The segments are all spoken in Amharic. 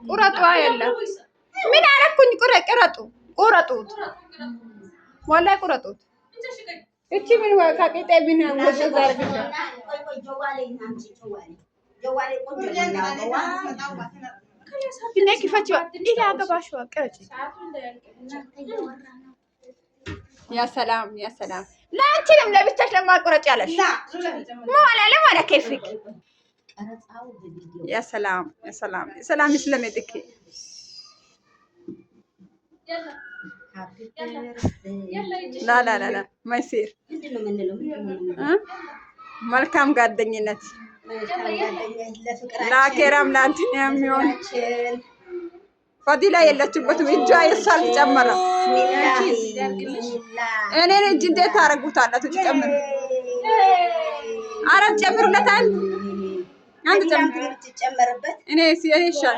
ቁረጡ የለም ምን አረኩኝ? ቁረጡት ወላሂ ቁረጡት። እቺ ምን ከቂጤ ምን ወደ ዛርግታ ቢና ክፈችዋ ኢላ አገባሽዋ ቀጭ ያ ሰላም ለአንቺንም ለብቻሽ ለማቆረጥ ያለሽ ማለ ከይፍክ ያ ሰላም ይስለምጥክ ላ ማይሲር መልካም ጓደኝነት ለአኬራም ለአንቺም የሚሆን ፈዲላ የለችበትም። እጇ የሷል ተጨመረ። እኔን እጅ እንዴት ታረጉታላችሁ? ተጨምሩ። አራት ጨምሩለት። አንድ ጨምሩበት። እኔ ይሻል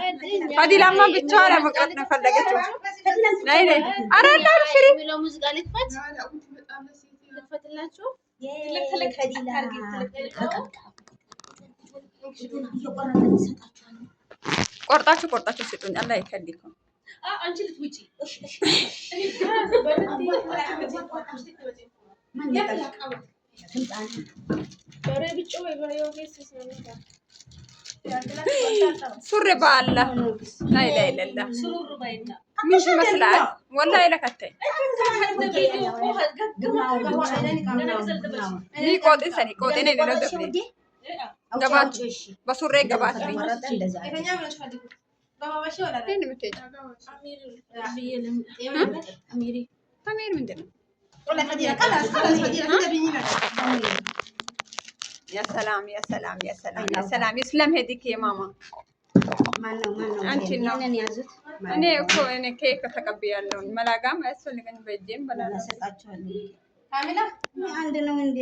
ፈዲላማ ብቻዋን ለመቅረት ነው ፈለገችው። ነይ አረ ፍሪ ሚለው ሙዚቃ ልትፈት ልትፈትላችሁ ቆርጣችሁ ስጡኝ። አላህ ይከልከው። አንቺ ልትውጪ ሱሪ ባላ ላይ ለላ ምን ይመስላል? ወላሂ ለከተኝ ቆጤ ነው ለደፍኔ ገባት በሱሬ ገባት አሚር ምንድን ነው? ያ ሰላም ይስለም ሄድክ የማማ አንቺ ነው። እኔ እኮ ኬክ ተቀብያለሁ። መላጋም አያስፈልገኝ በእጄም በላሰጣቸዋለሁ። ካሚላ አንድ ነው እንዴ?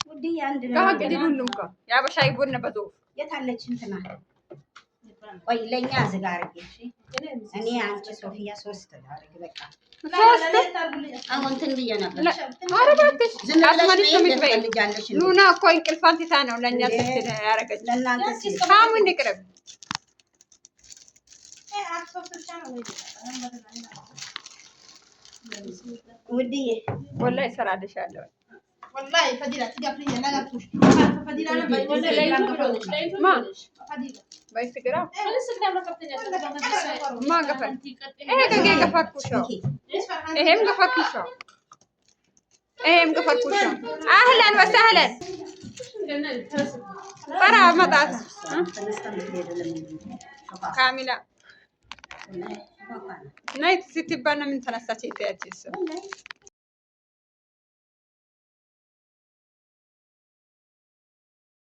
ውዲ አንድ ነው ሁሉም እኮ ያበሻይ ቡና በዶፍ የታለች እንትና ቆይ ለኛ ዝጋ አርጊ። እኔ አንቺ ሶፊያ 3 አርጊ በቃ 3 አሁን እንትን ብዬ ነበር። ኧረ እባክሽ አስማንሽ ነው የምትበይልጃለሽ። ሉና እኮ እንቅልፋን ትታ ነው ለኛ ስትል ያረገች። ለእናንተ ሳሙን ይቅርብ ውዲዬ ወላሂ እሰራልሻለሁ። والله فديلة تقفلي لا تفوش فديلة أنا فديلة ما بايستقرا ما قفل إيه كذا قفل كوشة إيه قفل كوشة أهلا وسهلا ترى مطعم كاملة نايت ستي بنا من تنساتي تأتي